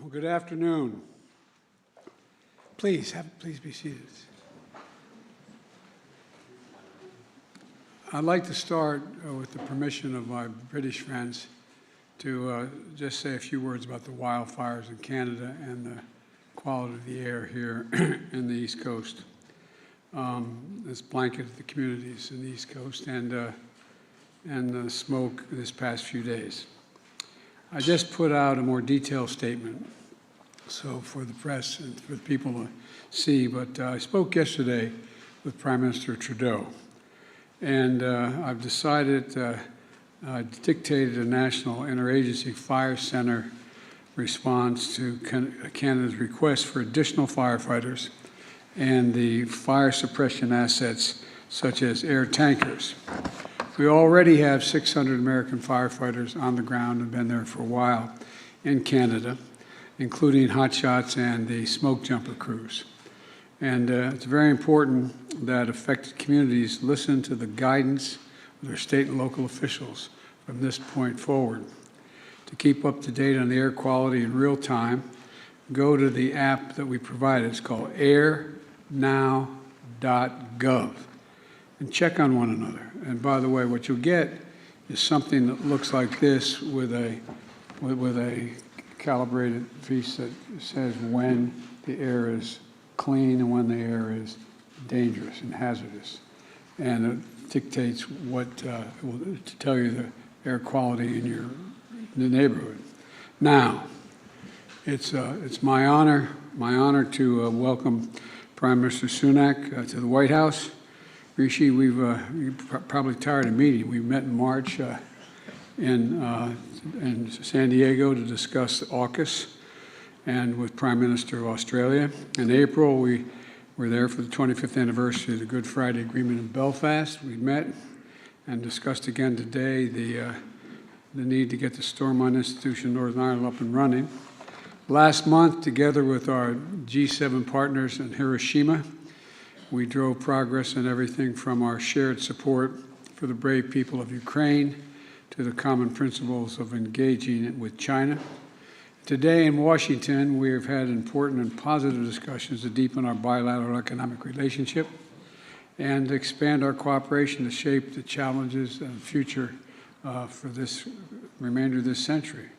Well, good afternoon. Please be seated. I'd like to start with the permission of my British friends to just say a few words about the wildfires in Canada and the quality of the air here in the East Coast. It's blanketed the communities in the East Coast and the smoke this past few days. I just put out a more detailed statement, so for the press and for the people to see, but I spoke yesterday with Prime Minister Trudeau, and I've decided, I dictated a national interagency fire center response to Canada's request for additional firefighters and the fire suppression assets such as air tankers. We already have 600 American firefighters on the ground and been there for a while in Canada, including hotshots and the smoke jumper crews. And it's very important that affected communities listen to the guidance of their state and local officials from this point forward. To keep up to date on the air quality in real time, go to the app that we provided. It's called airnow.gov. And check on one another. And by the way, what you'll get is something that looks like this with a calibrated piece that says when the air is clean and when the air is dangerous and hazardous. And it dictates what to tell you the air quality in the neighborhood. Now, it's my honor to welcome Prime Minister Sunak to the White House. Rishi, you're probably tired of meeting. We met in March in San Diego to discuss AUKUS and with Prime Minister of Australia. In April, we were there for the 25th anniversary of the Good Friday Agreement in Belfast. We met and discussed again today the need to get the Stormont Institution in Northern Ireland up and running. Last month, together with our G7 partners in Hiroshima, we drove progress in everything from our shared support for the brave people of Ukraine to the common principles of engaging with China. Today in Washington, we have had important and positive discussions to deepen our bilateral economic relationship and expand our cooperation to shape the challenges and future for this remainder of this century.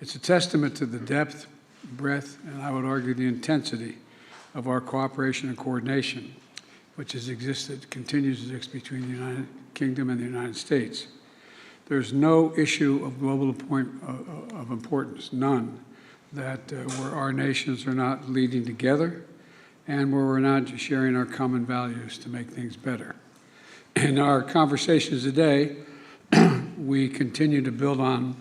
It's a testament to the depth, breadth, and I would argue the intensity of our cooperation and coordination, which has existed, continues to exist between the United Kingdom and the United States. There's no issue of global of importance, none, that where our nations are not leading together and where we're not sharing our common values to make things better. In our conversations today, we continue to build on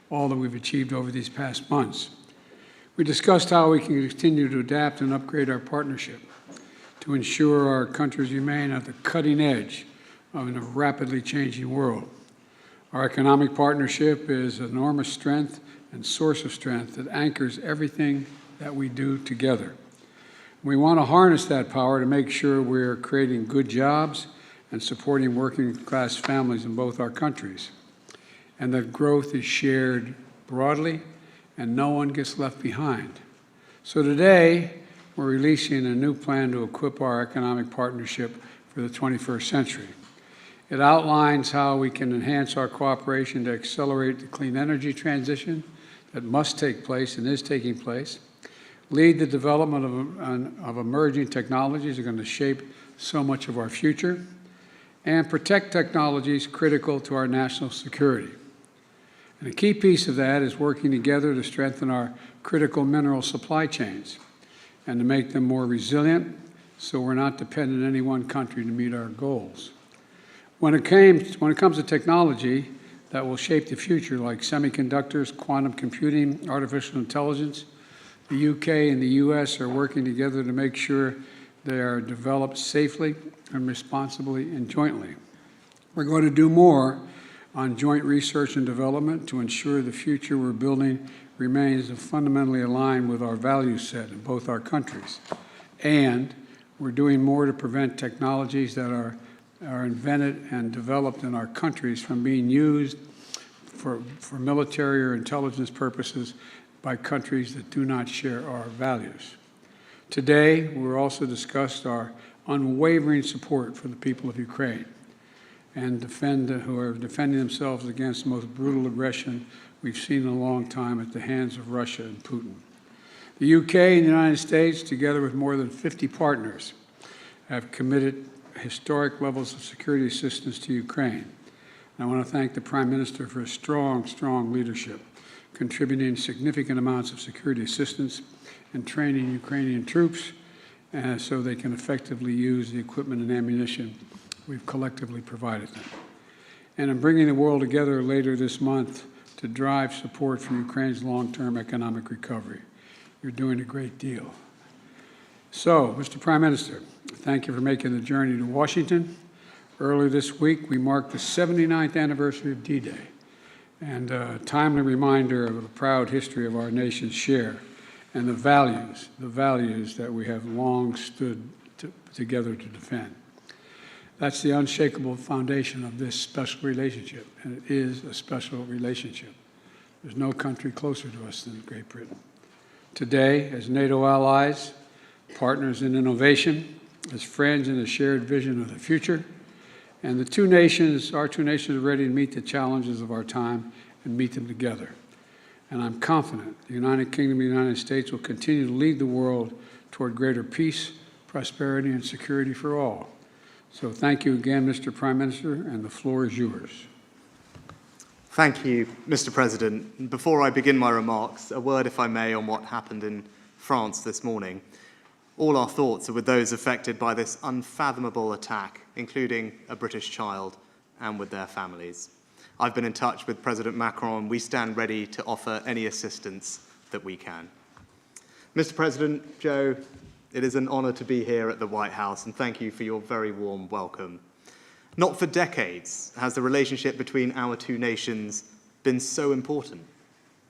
all that we've achieved over these past months. We discussed how we can continue to adapt and upgrade our partnership to ensure our countries remain at the cutting edge of a rapidly changing world. Our economic partnership is an enormous strength and source of strength that anchors everything that we do together. We want to harness that power to make sure we're creating good jobs and supporting working-class families in both our countries, and that growth is shared broadly and no one gets left behind. So today, we're releasing a new plan to equip our economic partnership for the 21st century. It outlines how we can enhance our cooperation to accelerate the clean energy transition that must take place and is taking place, lead the development of emerging technologies that are going to shape so much of our future, and protect technologies critical to our national security. And a key piece of that is working together to strengthen our critical mineral supply chains and to make them more resilient so we're not dependent on any one country to meet our goals. When it comes to technology that will shape the future, like semiconductors, quantum computing, artificial intelligence, the UK and the US are working together to make sure they are developed safely and responsibly and jointly. We're going to do more on joint research and development to ensure the future we're building remains fundamentally aligned with our value set in both our countries. And we're doing more to prevent technologies that are invented and developed in our countries from being used for military or intelligence purposes by countries that do not share our values. Today, we'll also discuss our unwavering support for the people of Ukraine and who are defending themselves against the most brutal aggression we've seen in a long time at the hands of Russia and Putin. The UK and the United States, together with more than 50 partners, have committed historic levels of security assistance to Ukraine. And I want to thank the Prime Minister for his strong leadership, contributing significant amounts of security assistance and training Ukrainian troops so they can effectively use the equipment and ammunition we've collectively provided them. And in bringing the world together later this month to drive support for Ukraine's long-term economic recovery. You're doing a great deal. So, Mr. Prime Minister, thank you for making the journey to Washington. Earlier this week, we marked the 79th anniversary of D-Day, and a timely reminder of the proud history of our nation's share and the values that we have long stood together to defend. That's the unshakable foundation of this special relationship, and it is a special relationship. There's no country closer to us than Great Britain. Today, as NATO allies, partners in innovation, as friends in a shared vision of the future, and our two nations are ready to meet the challenges of our time and meet them together. And I'm confident the United Kingdom and the United States will continue to lead the world toward greater peace, prosperity, and security for all. So thank you again, Mr. Prime Minister, and the floor is yours. Thank you, Mr. President. Before I begin my remarks, a word, if I may, on what happened in France this morning. All our thoughts are with those affected by this unfathomable attack, including a British child, and with their families. I've been in touch with President Macron. We stand ready to offer any assistance that we can. Mr. President, Joe, it is an honor to be here at the White House, and thank you for your very warm welcome. Not for decades has the relationship between our two nations been so important.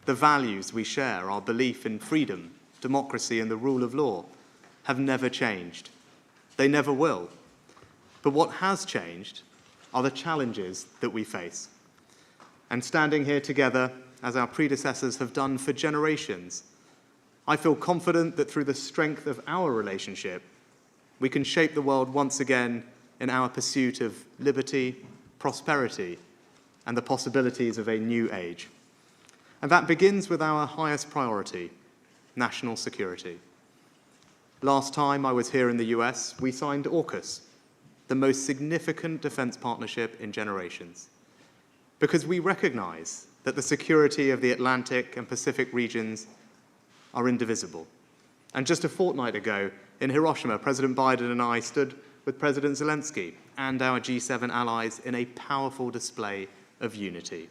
The values we share, our belief in freedom, democracy, and the rule of law, have never changed. They never will. But what has changed are the challenges that we face. And standing here together, as our predecessors have done for generations, I feel confident that through the strength of our relationship, we can shape the world once again in our pursuit of liberty, prosperity, and the possibilities of a new age. And that begins with our highest priority, national security. Last time I was here in the US, we signed AUKUS, the most significant defense partnership in generations, because we recognize that the security of the Atlantic and Pacific regions are indivisible. And just a fortnight ago, in Hiroshima, President Biden and I stood with President Zelensky and our G7 allies in a powerful display of unity.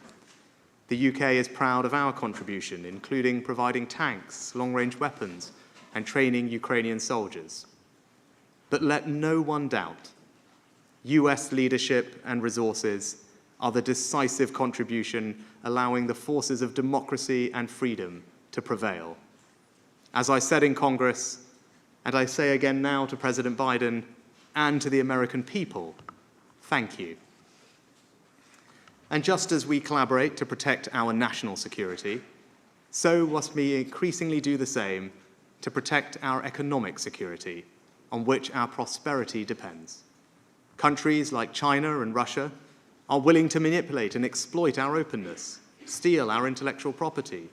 The UK is proud of our contribution, including providing tanks, long-range weapons, and training Ukrainian soldiers. But let no one doubt, US leadership and resources are the decisive contribution allowing the forces of democracy and freedom to prevail. As I said in Congress, and I say again now to President Biden and to the American people, thank you. And just as we collaborate to protect our national security, so must we increasingly do the same to protect our economic security, on which our prosperity depends. Countries like China and Russia are willing to manipulate and exploit our openness, steal our intellectual property,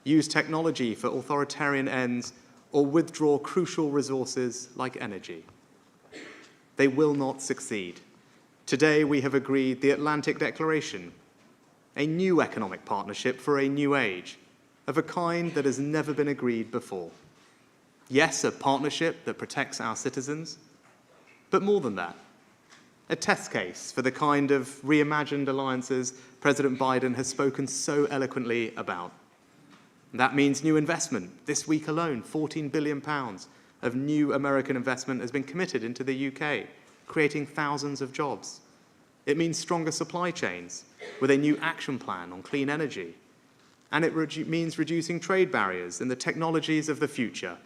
use technology for authoritarian ends, or withdraw crucial resources like energy. They will not succeed. Today, we have agreed the Atlantic Declaration, a new economic partnership for a new age, of a kind that has never been agreed before. Yes, a partnership that protects our citizens, but more than that, a test case for the kind of reimagined alliances President Biden has spoken so eloquently about. That means new investment. This week alone, £14 billion of new American investment has been committed into the UK, creating thousands of jobs. It means stronger supply chains with a new action plan on clean energy. And it means reducing trade barriers in the technologies of the future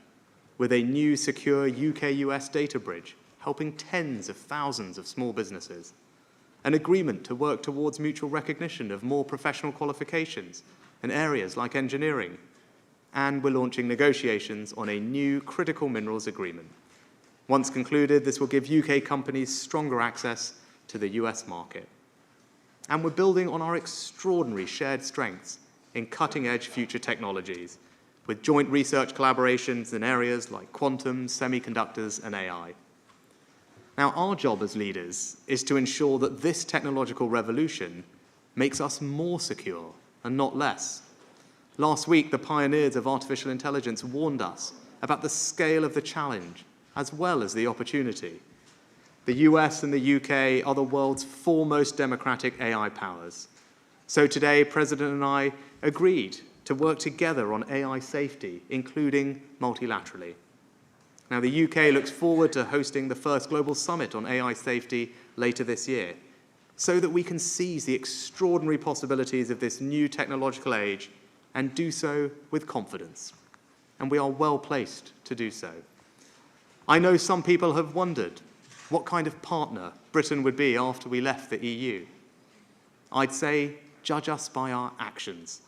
with a new secure UK-US data bridge, helping tens of thousands of small businesses. An agreement to work towards mutual recognition of more professional qualifications in areas like engineering, and we're launching negotiations on a new critical minerals agreement. Once concluded, this will give UK companies stronger access to the US market. And we're building on our extraordinary shared strengths in cutting-edge future technologies, with joint research collaborations in areas like quantum, semiconductors, and AI. Now, our job as leaders is to ensure that this technological revolution makes us more secure and not less. Last week, the pioneers of artificial intelligence warned us about the scale of the challenge as well as the opportunity. The US and the UK are the world's foremost democratic AI powers. So today, President and I agreed to work together on AI safety, including multilaterally. Now, the UK looks forward to hosting the first global summit on AI safety later this year, so that we can seize the extraordinary possibilities of this new technological age and do so with confidence. And we are well placed to do so. I know some people have wondered what kind of partner Britain would be after we left the EU. I'd say, judge us by our actions.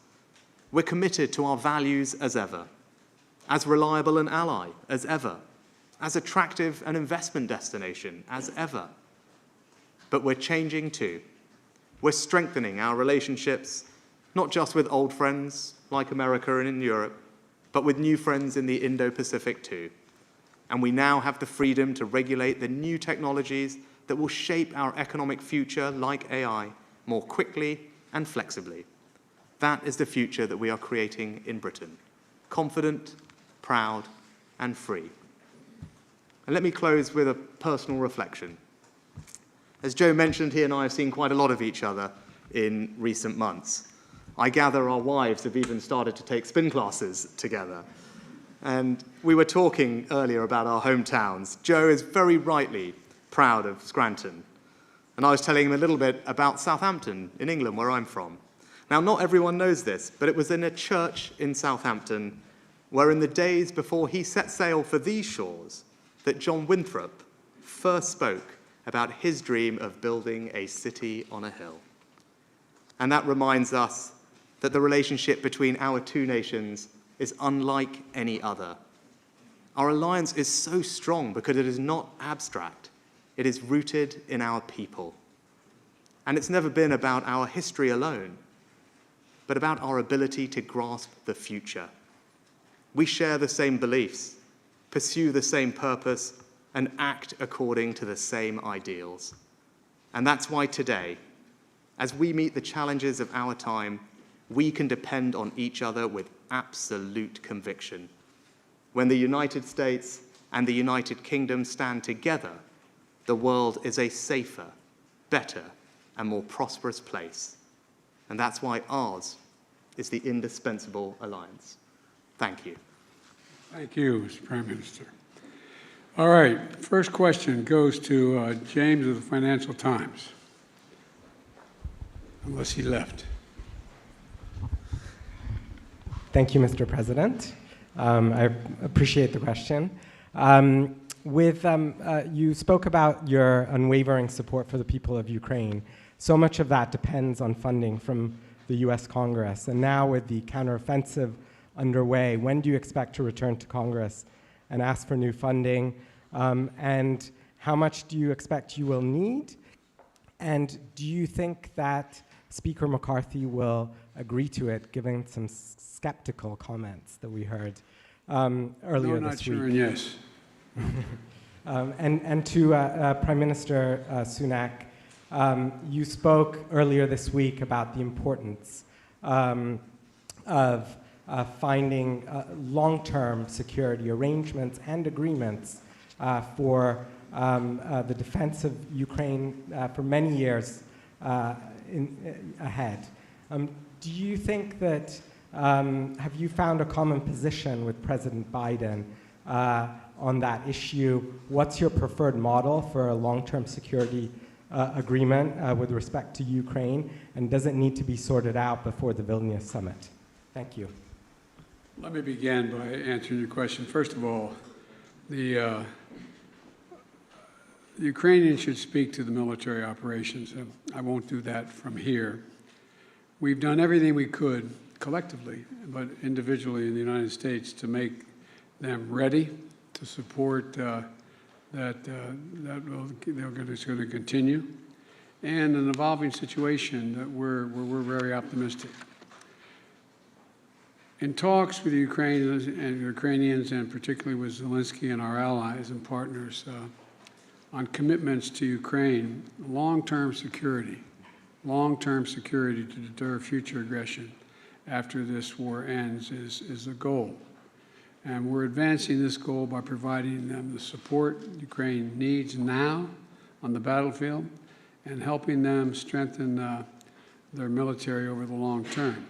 We're committed to our values as ever, as reliable an ally as ever, as attractive an investment destination as ever. But we're changing too. We're strengthening our relationships, not just with old friends like America and in Europe, but with new friends in the Indo-Pacific too. And we now have the freedom to regulate the new technologies that will shape our economic future, like AI, more quickly and flexibly. That is the future that we are creating in Britain, confident, proud, and free. And let me close with a personal reflection. As Joe mentioned, he and I have seen quite a lot of each other in recent months. I gather our wives have even started to take spin classes together. And we were talking earlier about our hometowns. Joe is very rightly proud of Scranton. And I was telling him a little bit about Southampton in England, where I'm from. Now, not everyone knows this, but it was in a church in Southampton where in the days before he set sail for these shores that John Winthrop first spoke about his dream of building a city on a hill. And that reminds us that the relationship between our two nations is unlike any other. Our alliance is so strong because it is not abstract. It is rooted in our people. And it's never been about our history alone, but about our ability to grasp the future. We share the same beliefs, pursue the same purpose, and act according to the same ideals. And that's why today, as we meet the challenges of our time, we can depend on each other with absolute conviction. When the United States and the United Kingdom stand together, the world is a safer, better, and more prosperous place. And that's why ours is the indispensable alliance. Thank you. Thank you, Mr. Prime Minister. All right, first question goes to James of the Financial Times, unless he left. Thank you, Mr. President. I appreciate the question. You spoke about your unwavering support for the people of Ukraine. So much of that depends on funding from the US Congress. And now with the counteroffensive underway, when do you expect to return to Congress and ask for new funding? And how much do you expect you will need? And do you think that Speaker McCarthy will agree to it, given some skeptical comments that we heard earlier this week? No, not sure, and yes. And to Prime Minister Sunak, you spoke earlier this week about the importance of finding long-term security arrangements and agreements for the defense of Ukraine for many years ahead. Do you think that, have you found a common position with President Biden on that issue? What's your preferred model for a long-term security agreement with respect to Ukraine? And does it need to be sorted out before the Vilnius summit? Thank you. Let me begin by answering your question. First of all, the Ukrainians should speak to the military operations. I won't do that from here. We've done everything we could collectively, but individually in the United States, to make them ready to support it's going to continue, and an evolving situation that we're very optimistic. In talks with the Ukrainians, and particularly with Zelensky and our allies and partners on commitments to Ukraine, long-term security to deter future aggression after this war ends is the goal. And we're advancing this goal by providing them the support Ukraine needs now on the battlefield and helping them strengthen their military over the long term.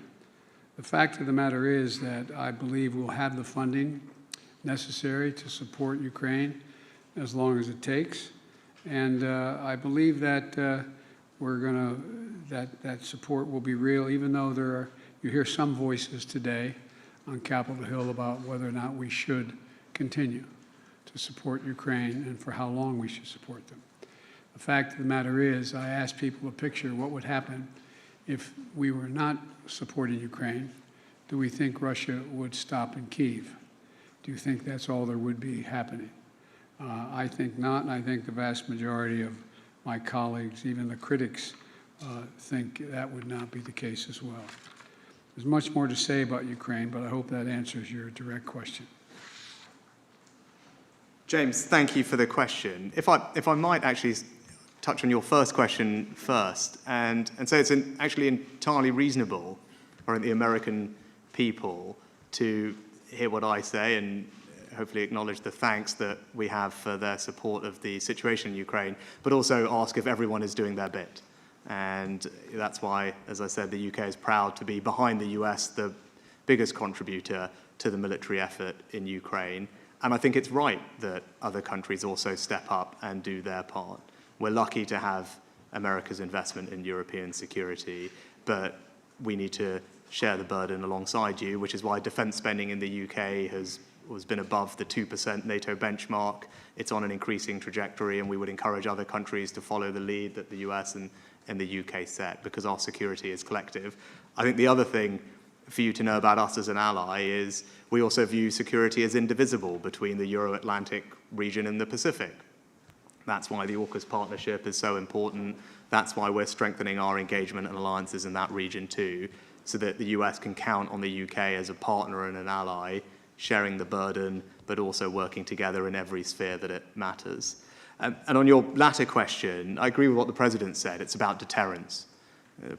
The fact of the matter is that I believe we'll have the funding necessary to support Ukraine as long as it takes. And I believe that that support will be real, even though you hear some voices today on Capitol Hill about whether or not we should continue to support Ukraine and for how long we should support them. The fact of the matter is, I asked people to picture what would happen if we were not supporting Ukraine. Do we think Russia would stop in Kyiv? Do you think that's all there would be happening? I think not, and I think the vast majority of my colleagues, even the critics, think that would not be the case as well. There's much more to say about Ukraine, but I hope that answers your direct question. James, thank you for the question. If I might actually touch on your first question first, and say it's actually entirely reasonable for the American people to hear what I say and hopefully acknowledge the thanks that we have for their support of the situation in Ukraine, but also ask if everyone is doing their bit. And that's why, as I said, the UK is proud to be behind the US, the biggest contributor to the military effort in Ukraine. And I think it's right that other countries also step up and do their part. We're lucky to have America's investment in European security, but we need to share the burden alongside you, which is why defense spending in the UK has been above the 2% NATO benchmark. It's on an increasing trajectory, and we would encourage other countries to follow the lead that the US and the UK set, because our security is collective. I think the other thing for you to know about us as an ally is we also view security as indivisible between the Euro-Atlantic region and the Pacific. That's why the AUKUS partnership is so important. That's why we're strengthening our engagement and alliances in that region too, so that the US can count on the UK as a partner and an ally, sharing the burden, but also working together in every sphere that it matters. And on your latter question, I agree with what the President said. It's about deterrence.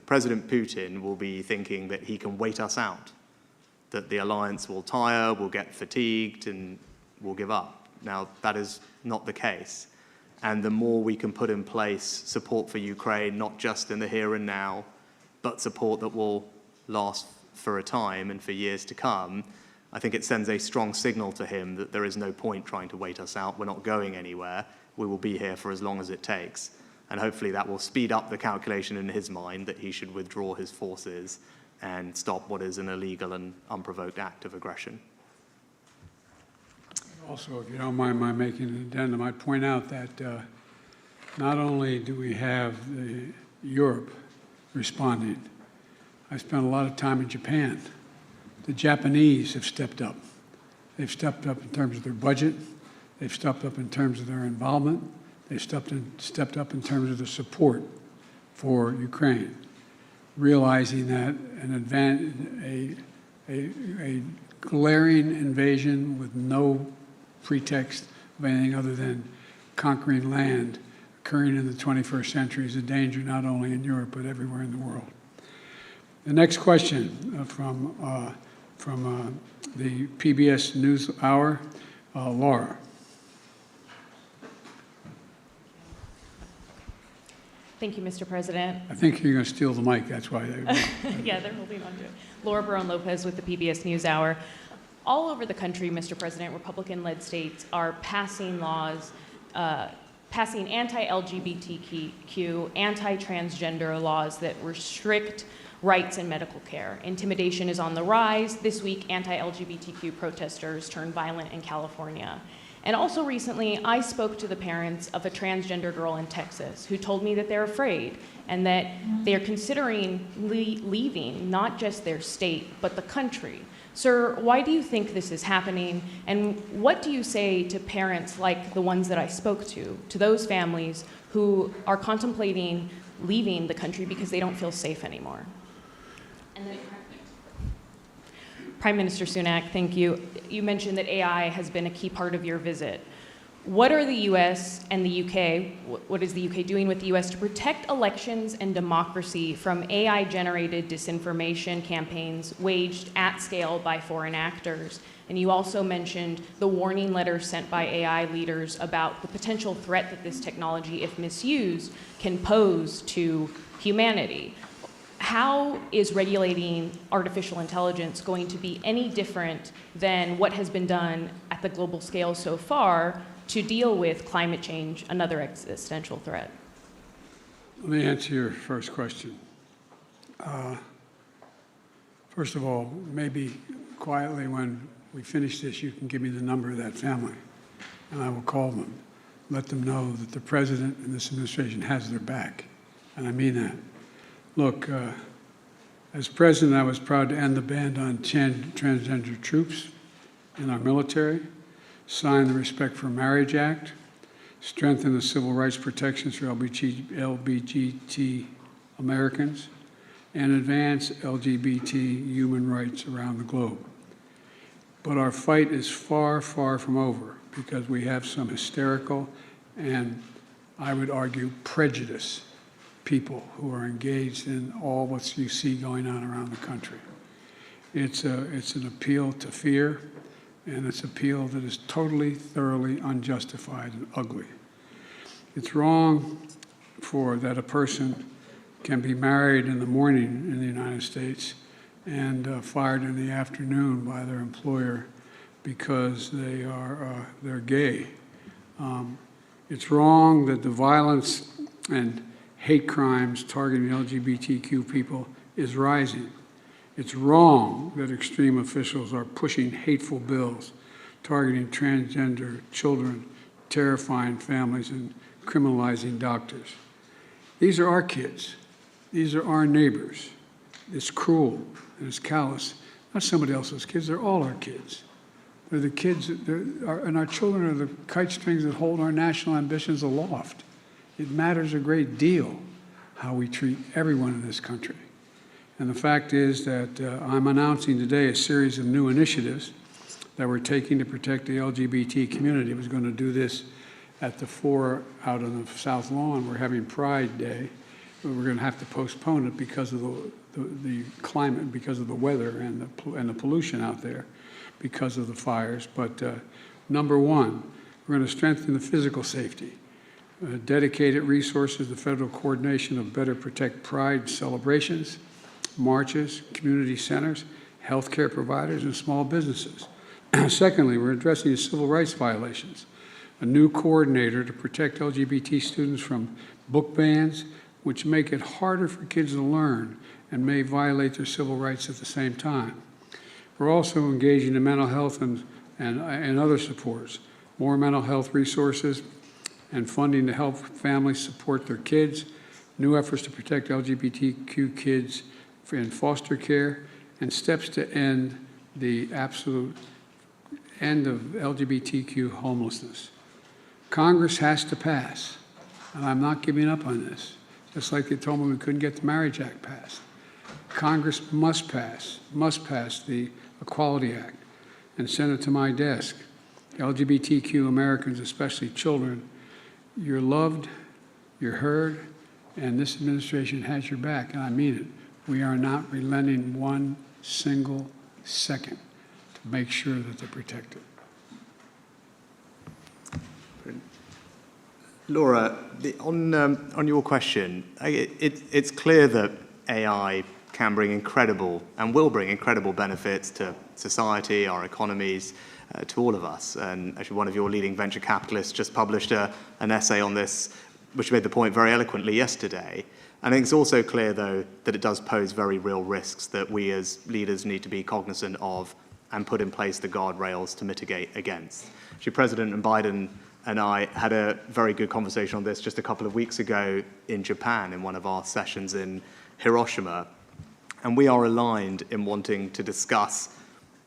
President Putin will be thinking that he can wait us out, that the alliance will tire, will get fatigued, and will give up. Now, that is not the case. And the more we can put in place support for Ukraine, not just in the here and now, but support that will last for a time and for years to come, I think it sends a strong signal to him that there is no point trying to wait us out. We're not going anywhere. We will be here for as long as it takes. And hopefully that will speed up the calculation in his mind that he should withdraw his forces and stop what is an illegal and unprovoked act of aggression. Also, if you don't mind my making an addendum, I'd point out that not only do we have Europe responding, I spent a lot of time in Japan. The Japanese have stepped up. They've stepped up in terms of their budget. They've stepped up in terms of their involvement. They've stepped up in terms of the support for Ukraine, realizing that a glaring invasion with no pretext of anything other than conquering land occurring in the 21st century is a danger not only in Europe but everywhere in the world. The next question from the PBS News Hour, Laura. Thank you, Mr. President. I think you're going to steal the mic. That's why Yeah, they're holding on to it. Laura Barone-Lopez with the PBS News Hour. All over the country, Mr. President, Republican-led states are passing laws, passing anti-LGBTQ, anti-transgender laws that restrict rights in medical care. Intimidation is on the rise. This week, anti-LGBTQ protesters turned violent in California. And also recently, I spoke to the parents of a transgender girl in Texas who told me that they're afraid and that they're considering leaving not just their state, but the country. Sir, why do you think this is happening? And what do you say to parents like the ones that I spoke to those families who are contemplating leaving the country because they don't feel safe anymore? And then, Prime Minister Sunak, thank you. You mentioned that AI has been a key part of your visit. What are the US and the UK, what is the UK doing with the US to protect elections and democracy from AI-generated disinformation campaigns waged at scale by foreign actors? And you also mentioned the warning letters sent by AI leaders about the potential threat that this technology, if misused, can pose to humanity. How is regulating artificial intelligence going to be any different than what has been done at the global scale so far to deal with climate change, another existential threat? Let me answer your first question. First of all, maybe quietly when we finish this, you can give me the number of that family, and I will call them, let them know that the President and this administration has their back, and I mean that. Look, as President, I was proud to end the ban on transgender troops in our military, sign the Respect for Marriage Act, strengthen the civil rights protections for LGBT Americans, and advance LGBT human rights around the globe. But our fight is far, far from over because we have some hysterical and, I would argue, prejudiced people who are engaged in all what you see going on around the country. It's an appeal to fear, and it's an appeal that is totally, thoroughly unjustified and ugly. It's wrong for that a person can be married in the morning in the United States and fired in the afternoon by their employer because they're gay. It's wrong that the violence and hate crimes targeting LGBTQ people is rising. It's wrong that extreme officials are pushing hateful bills targeting transgender children, terrifying families, and criminalizing doctors. These are our kids. These are our neighbors. It's cruel and it's callous. Not somebody else's kids, they're all our kids. They're the kids, and our children are the kite strings that hold our national ambitions aloft. It matters a great deal how we treat everyone in this country. And the fact is that I'm announcing today a series of new initiatives that we're taking to protect the LGBT community. I was going to do this at the 4 out on the South Lawn. We're having Pride Day. We're going to have to postpone it because of the climate, because of the weather and the pollution out there, because of the fires. But number one, we're going to strengthen the physical safety. Dedicated resources to federal coordination of better protect Pride celebrations, marches, community centers, healthcare providers, and small businesses. Secondly, we're addressing the civil rights violations. A new coordinator to protect LGBT students from book bans, which make it harder for kids to learn and may violate their civil rights at the same time. We're also engaging in mental health and other supports, more mental health resources, and funding to help families support their kids, new efforts to protect LGBTQ kids in foster care, and steps to end the absolute end of LGBTQ homelessness. Congress has to pass, and I'm not giving up on this, just like they told me we couldn't get the Marriage Act passed. Congress must pass the Equality Act and send it to my desk. LGBTQ Americans, especially children, you're loved, you're heard, and this administration has your back, and I mean it. We are not relenting one single second to make sure that they're protected. Laura, on your question, it's clear that AI can bring incredible and will bring incredible benefits to society, our economies, to all of us. And actually, one of your leading venture capitalists just published an essay on this, which made the point very eloquently yesterday. I think it's also clear, though, that it does pose very real risks that we as leaders need to be cognizant of and put in place the guardrails to mitigate against. Actually, President Biden and I had a very good conversation on this just a couple of weeks ago in Japan in one of our sessions in Hiroshima. And we are aligned in wanting to discuss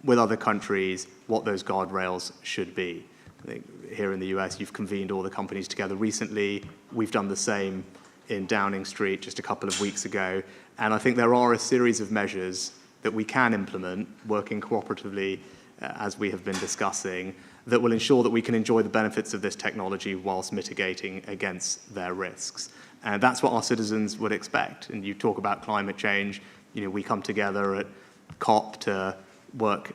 with other countries what those guardrails should be. I think here in the US, you've convened all the companies together recently. We've done the same in Downing Street just a couple of weeks ago. And I think there are a series of measures that we can implement, working cooperatively, as we have been discussing, that will ensure that we can enjoy the benefits of this technology whilst mitigating against their risks. And that's what our citizens would expect. And you talk about climate change, we come together at COP to work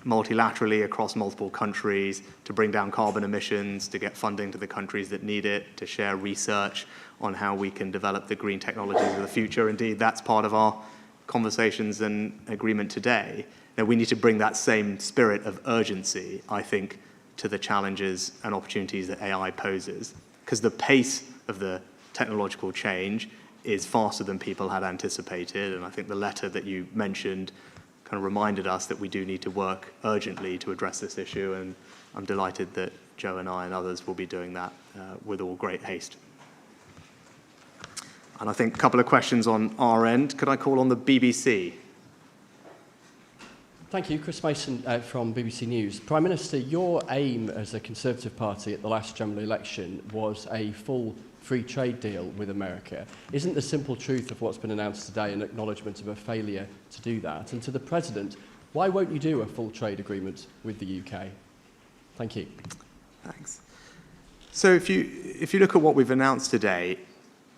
multilaterally across multiple countries to bring down carbon emissions, to get funding to the countries that need it, to share research on how we can develop the green technologies of the future. Indeed, that's part of our conversations and agreement today. Now, we need to bring that same spirit of urgency, I think, to the challenges and opportunities that AI poses, because the pace of the technological change is faster than people had anticipated. And I think the letter that you mentioned kind of reminded us that we do need to work urgently to address this issue. And I'm delighted that Joe and I and others will be doing that with all great haste. And I think a couple of questions on our end. Could I call on the BBC? Thank you. Chris Mason from BBC News. Prime Minister, your aim as a Conservative Party at the last general election was a full free trade deal with America. Isn't the simple truth of what's been announced today an acknowledgement of a failure to do that? And to the President, why won't you do a full trade agreement with the UK? Thank you. Thanks. So if you look at what we've announced today,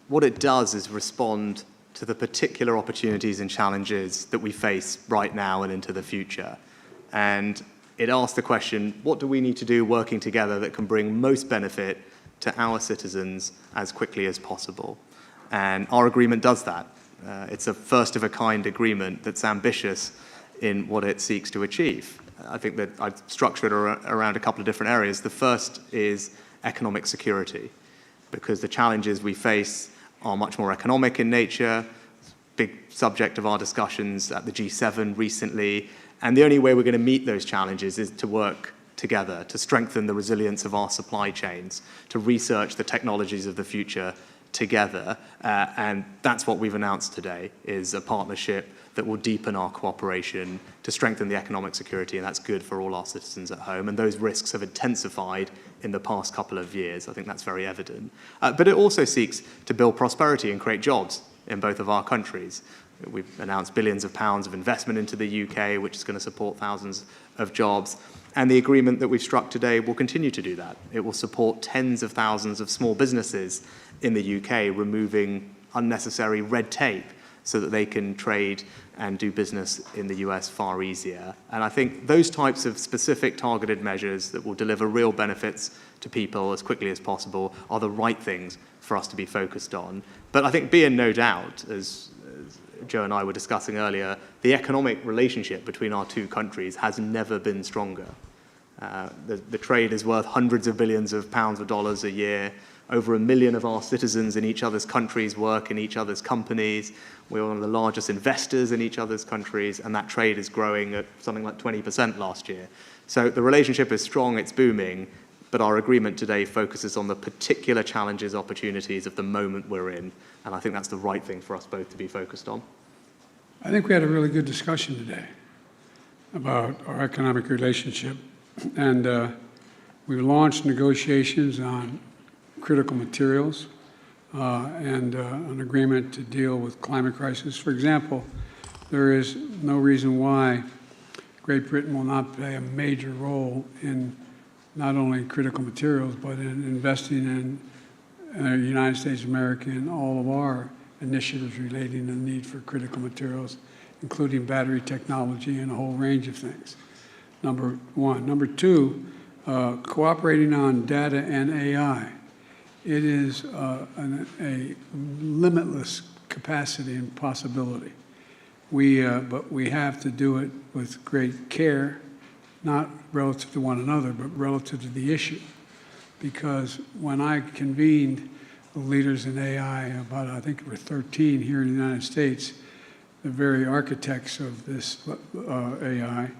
what it does is respond to the particular opportunities and challenges that we face right now and into the future. And it asks the question, what do we need to do working together that can bring most benefit to our citizens as quickly as possible? And our agreement does that. It's a first-of-a-kind agreement that's ambitious in what it seeks to achieve. I think that I've structured it around a couple of different areas. The first is economic security, because the challenges we face are much more economic in nature, big subject of our discussions at the G7 recently, and the only way we're going to meet those challenges is to work together, to strengthen the resilience of our supply chains, to research the technologies of the future together, and that's what we've announced today, is a partnership that will deepen our cooperation to strengthen the economic security, and that's good for all our citizens at home. And those risks have intensified in the past couple of years. I think that's very evident. But it also seeks to build prosperity and create jobs in both of our countries. We've announced billions of pounds of investment into the UK, which is going to support thousands of jobs. And the agreement that we've struck today will continue to do that. It will support tens of thousands of small businesses in the UK, removing unnecessary red tape so that they can trade and do business in the US far easier. And I think those types of specific targeted measures that will deliver real benefits to people as quickly as possible are the right things for us to be focused on. But I think be in no doubt, as Joe and I were discussing earlier, the economic relationship between our two countries has never been stronger. The trade is worth hundreds of billions of pounds or dollars a year. Over 1 million of our citizens in each other's countries work in each other's companies. We're one of the largest investors in each other's countries, and that trade is growing at something like 20% last year. So the relationship is strong, it's booming, but our agreement today focuses on the particular challenges, opportunities of the moment we're in, and I think that's the right thing for us both to be focused on. I think we had a really good discussion today about our economic relationship, and we've launched negotiations on critical materials and an agreement to deal with climate crisis. For example, there is no reason why Great Britain will not play a major role in not only critical materials, but in investing in the United States of America in all of our initiatives relating to the need for critical materials, including battery technology and a whole range of things. Number one. Number two, cooperating on data and AI. It is a limitless capacity and possibility. But we have to do it with great care, not relative to one another, but relative to the issue. Because when I convened the leaders in AI, about I think there were 13 here in the United States, the very architects of this AI,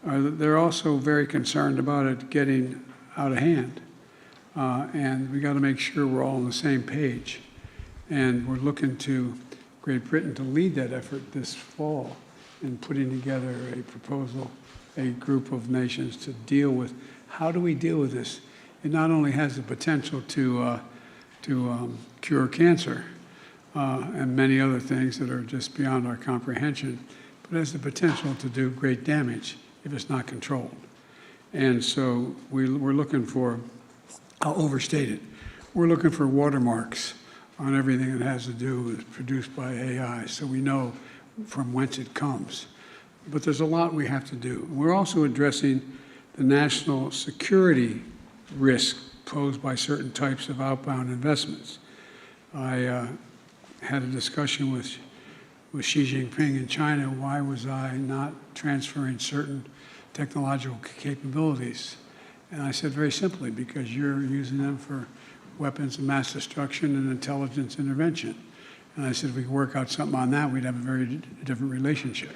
they're also very concerned about it getting out of hand. And we got to make sure we're all on the same page. And we're looking to Great Britain to lead that effort this fall in putting together a proposal, a group of nations to deal with, how do we deal with this? It not only has the potential to cure cancer and many other things that are just beyond our comprehension, but it has the potential to do great damage if it's not controlled. And so we're looking for, I'll overstate it, we're looking for watermarks on everything that has to do with produced by AI, so we know from whence it comes. But there's a lot we have to do. We're also addressing the national security risk posed by certain types of outbound investments. I had a discussion with Xi Jinping in China. Why was I not transferring certain technological capabilities? And I said very simply, because you're using them for weapons of mass destruction and intelligence intervention. And I said, if we could work out something on that, we'd have a very different relationship.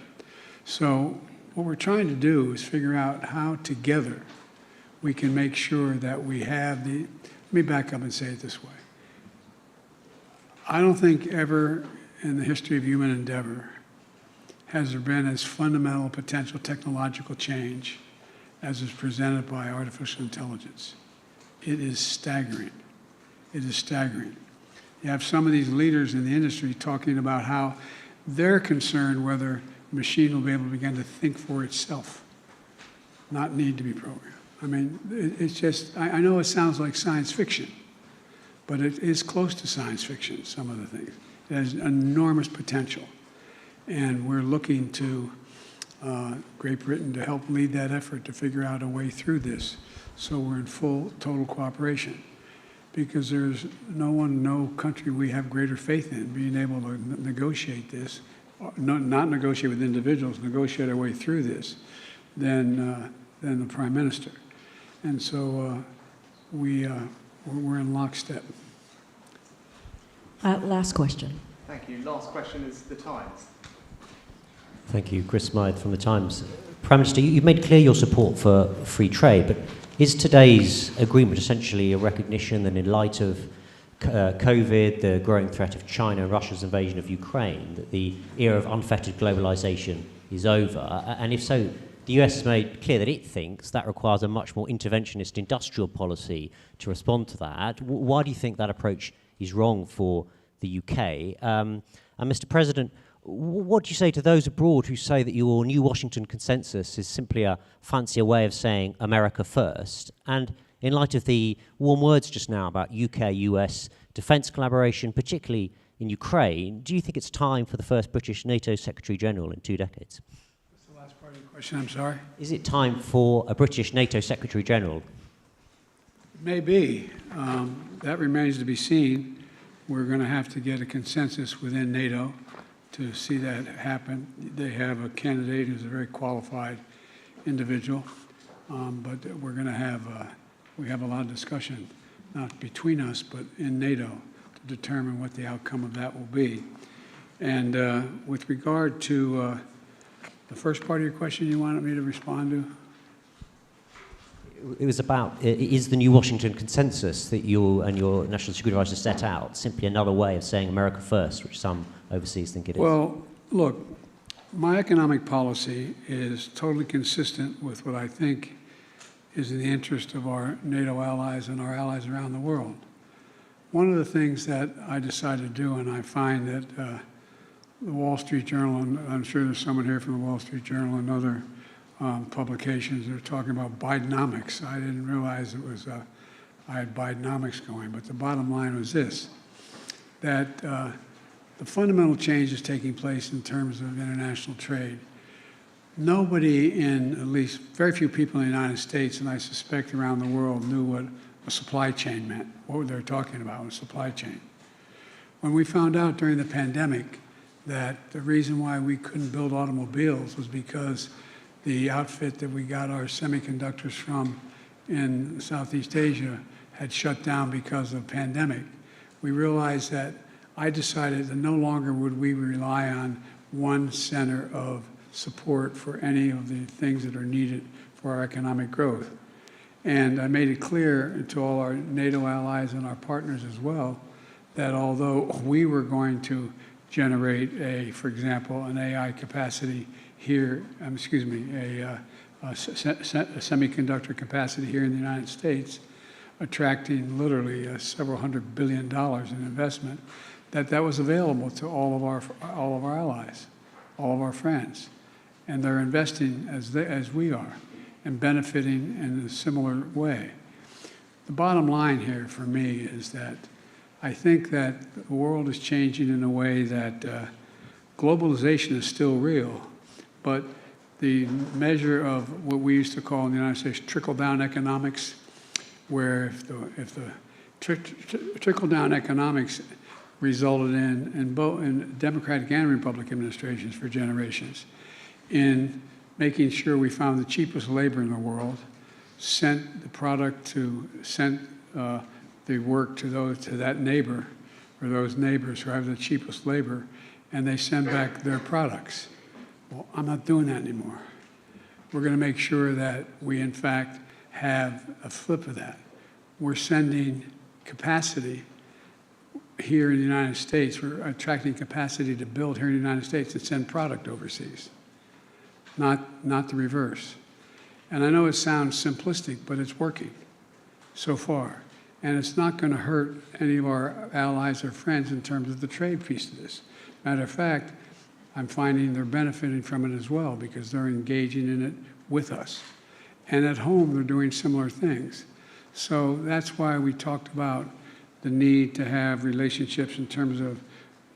So what we're trying to do is figure out how together we can make sure that we have the, let me back up and say it this way. I don't think ever in the history of human endeavor has there been as fundamental potential technological change as is presented by artificial intelligence. It is staggering. It is staggering. You have some of these leaders in the industry talking about how they're concerned whether a machine will be able to begin to think for itself, not need to be programmed. I mean, it's just, I know it sounds like science fiction, but it is close to science fiction, some of the things. It has enormous potential. And we're looking to Great Britain to help lead that effort to figure out a way through this so we're in full, total cooperation. Because there's no country we have greater faith in being able to negotiate this, not negotiate with individuals, negotiate our way through this, than the Prime Minister. And so we're in lockstep. Last question. Thank you. Last question is The Times. Thank you. Chris Smythe from The Times. Prime Minister, you've made clear your support for free trade, but is today's agreement essentially a recognition that in light of COVID, the growing threat of China and Russia's invasion of Ukraine, that the era of unfettered globalization is over? And if so, the US has made clear that it thinks that requires a much more interventionist industrial policy to respond to that. Why do you think that approach is wrong for the UK? And Mr. President, what do you say to those abroad who say that your new Washington consensus is simply a fancier way of saying America first? And in light of the warm words just now about UK-US defence collaboration, particularly in Ukraine, do you think it's time for the first British NATO Secretary-General in 2 decades? What's the last part of your question? I'm sorry? Is it time for a British NATO Secretary-General? Maybe. That remains to be seen. We're going to have to get a consensus within NATO to see that happen. They have a candidate who's a very qualified individual, but we're going to have we have a lot of discussion, not between us, but in NATO, to determine what the outcome of that will be. And with regard to the first part of your question you wanted me to respond to? It was about, is the new Washington consensus that you and your national security advisor set out simply another way of saying America first, which some overseas think it is? Well, look, my economic policy is totally consistent with what I think is in the interest of our NATO allies and our allies around the world. One of the things that I decided to do, and I find that the Wall Street Journal, and I'm sure there's someone here from the Wall Street Journal and other publications that are talking about Bidenomics. I didn't realize it was, I had Bidenomics going, but the bottom line was this, that the fundamental change is taking place in terms of international trade. Nobody in, at least very few people in the United States, and I suspect around the world, knew what a supply chain meant, what they were talking about, a supply chain. When we found out during the pandemic that the reason why we couldn't build automobiles was because the outfit that we got our semiconductors from in Southeast Asia had shut down because of the pandemic, we realized that I decided that no longer would we rely on one center of support for any of the things that are needed for our economic growth. And I made it clear to all our NATO allies and our partners as well that although we were going to generate for example, an AI capacity here, a semiconductor capacity here in the United States, attracting literally several $100 billion in investment, that was available to all of our allies, all of our friends, and they're investing as we are, and benefiting in a similar way. The bottom line here for me is that I think that the world is changing in a way that globalization is still real, but the measure of what we used to call in the United States trickle-down economics, where if the trickle-down economics resulted in both in Democratic and Republican administrations for generations, in making sure we found the cheapest labor in the world, sent the work to that neighbor or those neighbors who have the cheapest labor, and they send back their products. Well, I'm not doing that anymore. We're going to make sure that we, in fact, have a flip of that. We're sending capacity here in the United States. We're attracting capacity to build here in the United States and send product overseas, not the reverse. And I know it sounds simplistic, but it's working so far. And it's not going to hurt any of our allies or friends in terms of the trade piece of this. Matter of fact, I'm finding they're benefiting from it as well because they're engaging in it with us. And at home, they're doing similar things. So that's why we talked about the need to have relationships in terms of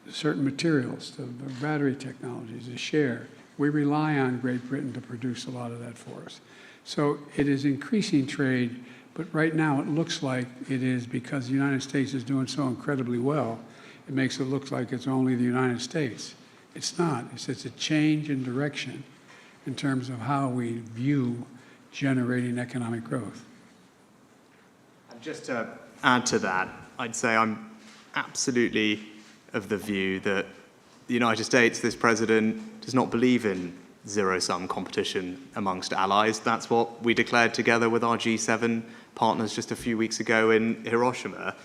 certain materials, the battery technologies, the share. We rely on Great Britain to produce a lot of that for us. So it is increasing trade, but right now it looks like it is because the United States is doing so incredibly well. It makes it look like it's only the United States. It's not. It's a change in direction in terms of how we view generating economic growth. And just to add to that, I'd say I'm absolutely of the view that the United States, this president, does not believe in zero-sum competition amongst allies. That's what we declared together with our G7 partners just a few weeks ago in Hiroshima.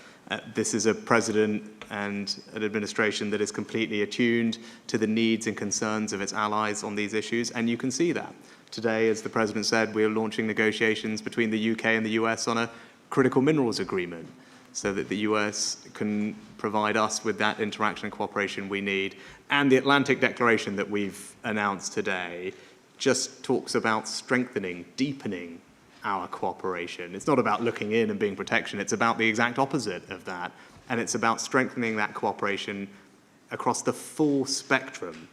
This is a president and an administration that is completely attuned to the needs and concerns of its allies on these issues, and you can see that. Today, as the president said, we are launching negotiations between the UK and the US on a critical minerals agreement so that the US can provide us with that interaction and cooperation we need. And the Atlantic Declaration that we've announced today just talks about strengthening, deepening our cooperation. It's not about looking in and being protection, it's about the exact opposite of that. And it's about strengthening that cooperation across the full spectrum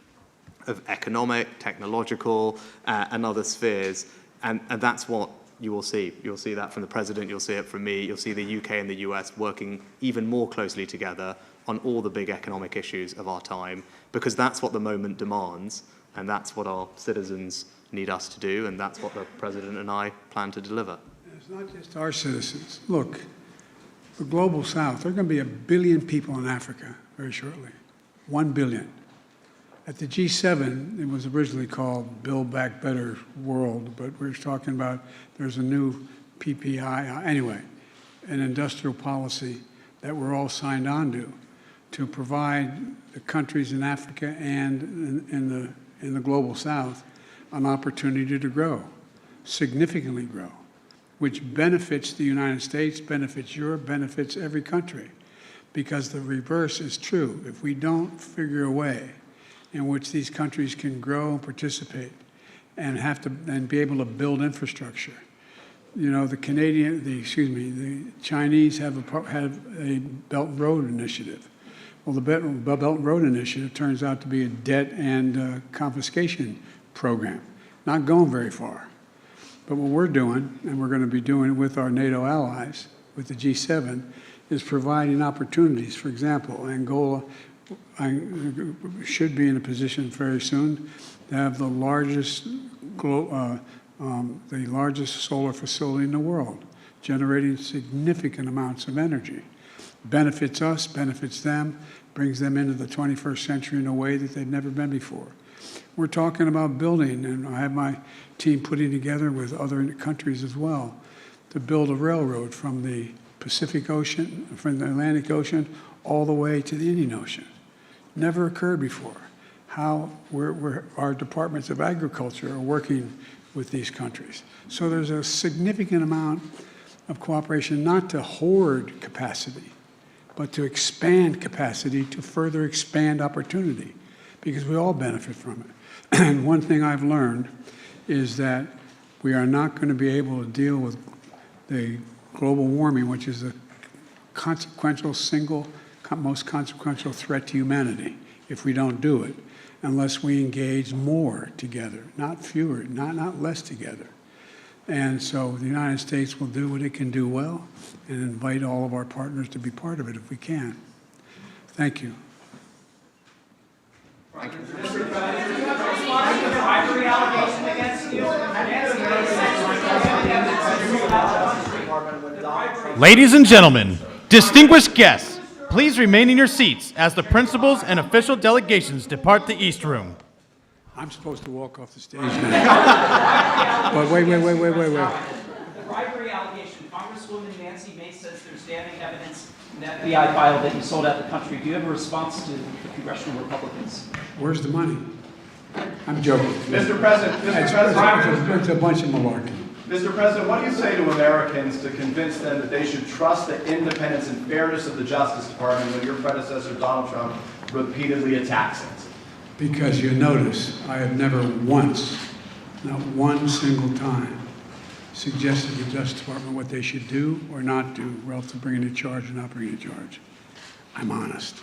of economic, technological, and other spheres. And that's what you will see. You'll see that from the president, you'll see it from me, you'll see the UK and the US working even more closely together on all the big economic issues of our time, because that's what the moment demands, and that's what our citizens need us to do, and that's what the president and I plan to deliver. It's not just our citizens. Look, the global south, there are going to be 1 billion people in Africa very shortly. 1 billion. At the G7, it was originally called Build Back Better World, but we're talking about there's a new PPI, anyway, an industrial policy that we're all signed on to provide the countries in Africa and in the global south an opportunity to grow, significantly grow, which benefits the United States, benefits Europe, benefits every country. Because the reverse is true. If we don't figure a way in which these countries can grow and participate and be able to build infrastructure. You know, the Chinese have a Belt and Road Initiative. Well, the Belt and Road Initiative turns out to be a debt and confiscation program. Not going very far. But what we're doing, and we're going to be doing it with our NATO allies, with the G7, is providing opportunities. For example, Angola should be in a position very soon to have the largest solar facility in the world, generating significant amounts of energy. Benefits us, benefits them, brings them into the 21st century in a way that they've never been before. We're talking about building, and I have my team putting together with other countries as well to build a railroad from the Pacific Ocean, from the Atlantic Ocean, all the way to the Indian Ocean. Never occurred before. How our departments of agriculture are working with these countries. So there's a significant amount of cooperation, not to hoard capacity, but to expand capacity, to further expand opportunity, because we all benefit from it. And one thing I've learned is that we are not going to be able to deal with the global warming, which is the most consequential threat to humanity, if we don't do it, unless we engage more together, not fewer, not less together. And so the United States will do what it can do well and invite all of our partners to be part of it if we can. Thank you. Ladies and gentlemen, distinguished guests, please remain in your seats as the principals and official delegations depart the East Room. I'm supposed to walk off the stage now. But wait. The bribery allegation, Congresswoman Nancy Mace says there's damning evidence in the FBI file that you sold out the country. Do you have a response to the congressional Republicans? Where's the money? I'm joking. Mr. President, It's a bunch of malarkey. Mr. President, what do you say to Americans to convince them that they should trust the independence and fairness of the Justice Department when your predecessor, Donald Trump, repeatedly attacks it? Because you notice, I have never once, not one single time, suggested to the Justice Department what they should do or not do relative to bringing a charge or not bringing a charge. I'm honest.